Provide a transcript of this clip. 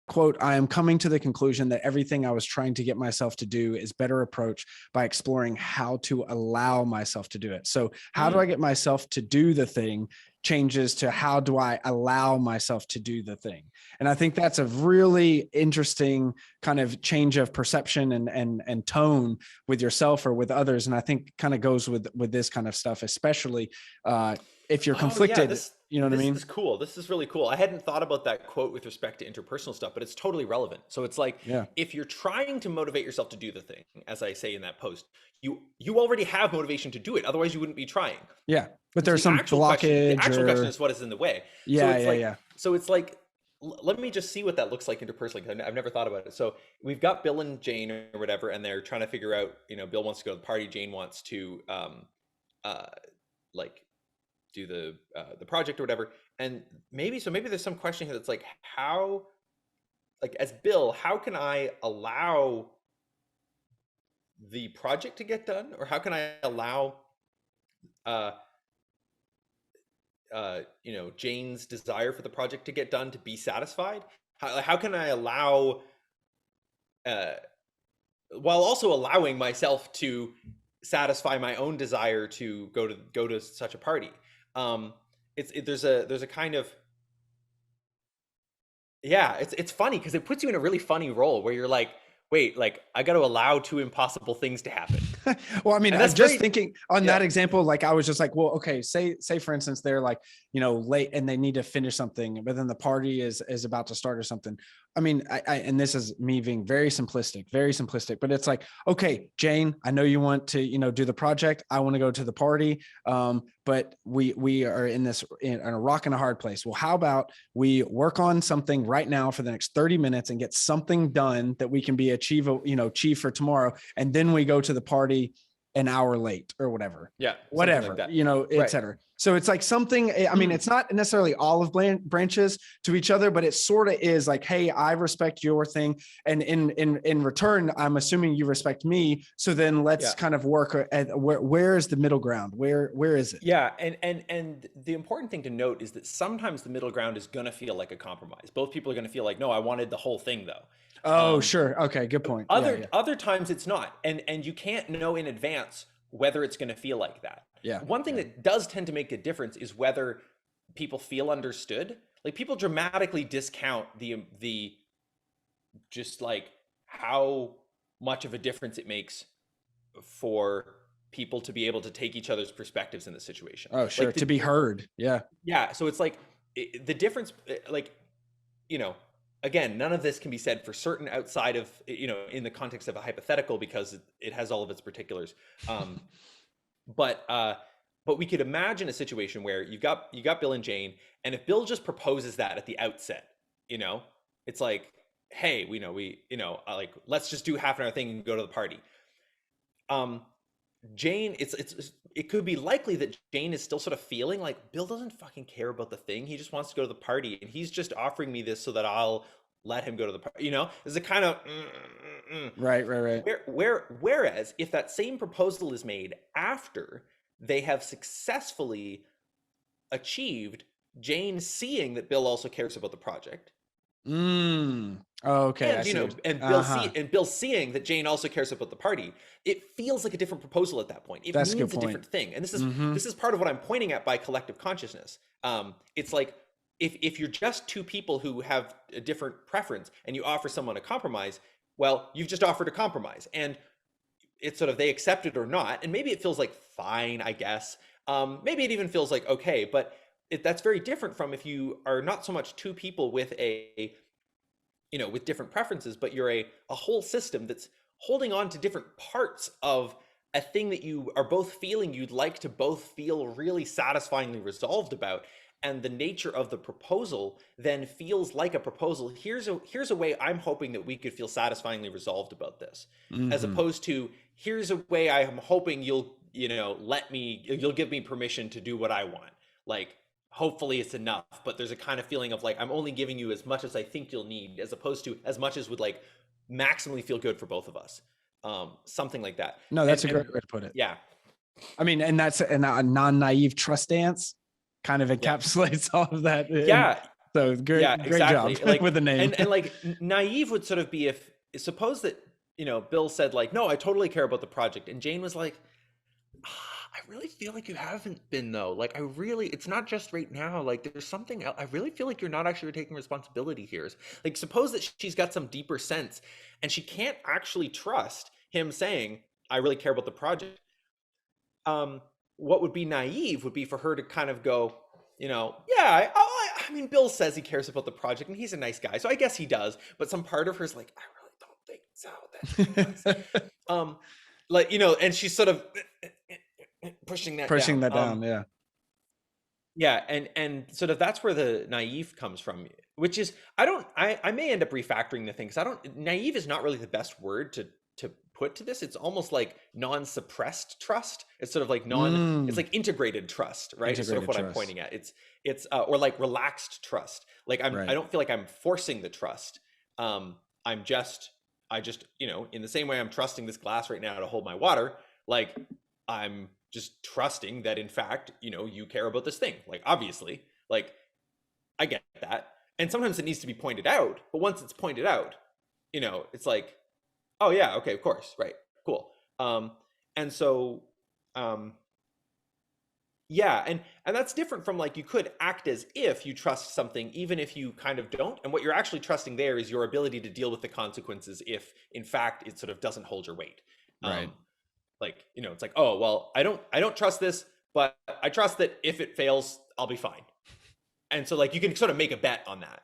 quote, I am coming to the conclusion that everything I was trying to get myself to do is better approached by exploring how to allow myself to do it. So how do I get myself to do the thing changes to how do I allow myself to do the thing? And I think that's a really interesting kind of change of perception and tone with yourself or with others. And I think kind of goes with this kind of stuff, especially if you're conflicted. You know what I mean? This is cool. This is really cool. I hadn't thought about that quote with respect to interpersonal stuff, but it's totally relevant. So it's like, Yeah. if you're trying to motivate yourself to do the thing, as I say in that post, you already have motivation to do it. Otherwise, you wouldn't be trying. Yeah. But So there's some blockage. the actual question is what is in the way. Yeah, yeah. So it's like, let me just see what that looks like interpersonally, because I've never thought about it. So we've got Bill and Jane or whatever, and they're trying to figure out, Bill wants to go to the party, Jane wants to like do the project or whatever. And maybe there's some question here that's like, how, like, as Bill, how can I allow the project to get done, or how can I allow Jane's desire for the project to get done to be satisfied? How can I allow while also allowing myself to satisfy my own desire to go to such a party? There's a kind of, it's funny because it puts you in a really funny role where you're like, wait, like I got to allow two impossible things to happen. Well, I mean, I'm just thinking on that example, like I was just like, well, okay, say for instance, they're like, late and they need to finish something, but then the party is about to start or something. I mean, and this is me being very simplistic, but it's like, okay, Jane, I know you want to, do the project. I want to go to the party. But we are in a rock and a hard place. Well, how about we work on something right now for the next 30 minutes and get something done that we can achieve for tomorrow. And then we go to the party an hour late or whatever. Yeah. Whatever, like et cetera. So it's like something, I mean, it's not necessarily olive branches to each other, but it sort of is like, hey, I respect your thing. And in return, I'm assuming you respect me. So then let's kind of work at where is the middle ground? Where is it? Yeah. And the important thing to note is that sometimes the middle ground is going to feel like a compromise. Both people are going to feel like, no, I wanted the whole thing though. Oh, sure. Okay. Good point. Other times it's not. And you can't know in advance whether it's going to feel like that. Yeah. One thing that does tend to make a difference is whether people feel understood. Like, people dramatically discount the just like how much of a difference it makes for people to be able to take each other's perspectives in the situation. Oh, sure. To be heard. Yeah. Yeah. So it's like the difference, like, again, none of this can be said for certain outside of, in the context of a hypothetical, because it has all of its particulars. But we could imagine a situation where you got Bill and Jane, and if Bill just proposes that at the outset, it's like, hey, like, let's just do half an hour thing and go to the party. Jane, it could be likely that Jane is still sort of feeling like Bill doesn't fucking care about the thing. He just wants to go to the party, and he's just offering me this so that I'll let him go to the party. There's a kind of Right. Whereas if that same proposal is made after they have successfully achieved Jane seeing that Bill also cares about the project. Okay. And Bill seeing that Jane also cares about the party, it feels like a different proposal at that point. It means a different thing. And this is part of what I'm pointing at by collective consciousness. It's like, if you're just two people who have a different preference and you offer someone a compromise, well, you've just offered a compromise, and it's sort of, they accept it or not. And maybe it feels like fine, I guess. Maybe it even feels like okay, but that's very different from if you are not so much two people with with different preferences, but you're a whole system that's holding on to different parts of a thing that you are both feeling you'd like to both feel really satisfyingly resolved about. And the nature of the proposal then feels like a proposal. Here's a way I'm hoping that we could feel satisfyingly resolved about this, as opposed to, here's a way I am hoping you'll give me permission to do what I want. Like, hopefully it's enough, but there's a kind of feeling of like, I'm only giving you as much as I think you'll need, as opposed to as much as would like maximally feel good for both of us. Something like that. No, that's a great way to put it. Yeah. I mean, and that's a non-naive trust dance kind of encapsulates all of that. Yeah. So great, Yeah, great exactly. job Like, with the name. and like naive would sort of be if suppose that, you know, Bill said like, no, I totally care about the project. And Jane was like, I really feel like you haven't been though. Like I really, it's not just right now. Like there's something else. I really feel like you're not actually taking responsibility here. Like suppose that she's got some deeper sense and she can't actually trust him saying, I really care about the project. What would be naive would be for her to kind of go, you know, yeah, I mean, Bill says he cares about the project and he's a nice guy, so I guess he does. But some part of her is like, I really don't think so. That he does. Like, you know, and she's sort of pushing that down. Yeah. Yeah, and sort of that's where the naive comes from, which is I may end up refactoring the thing because naive is not really the best word to put to this. It's almost like non-suppressed trust. It's sort of like it's like integrated trust, right? It's sort of what I'm pointing at. It's or like relaxed trust. Like I don't feel like I'm forcing the trust. I just, you know, in the same way I'm trusting this glass right now to hold my water, like I'm just trusting that in fact, you know, you care about this thing. Like obviously, like I get that. And sometimes it needs to be pointed out, but once it's pointed out, you know, it's like, oh yeah, okay, of course, right, cool. And so, yeah, and that's different from like you could act as if you trust something, even if you kind of don't. And what you're actually trusting there is your ability to deal with the consequences if, in fact, it sort of doesn't hold your weight. Right. Like, you know, it's like, oh well, I don't trust this, but I trust that if it fails, I'll be fine. And so like you can sort of make a bet on that.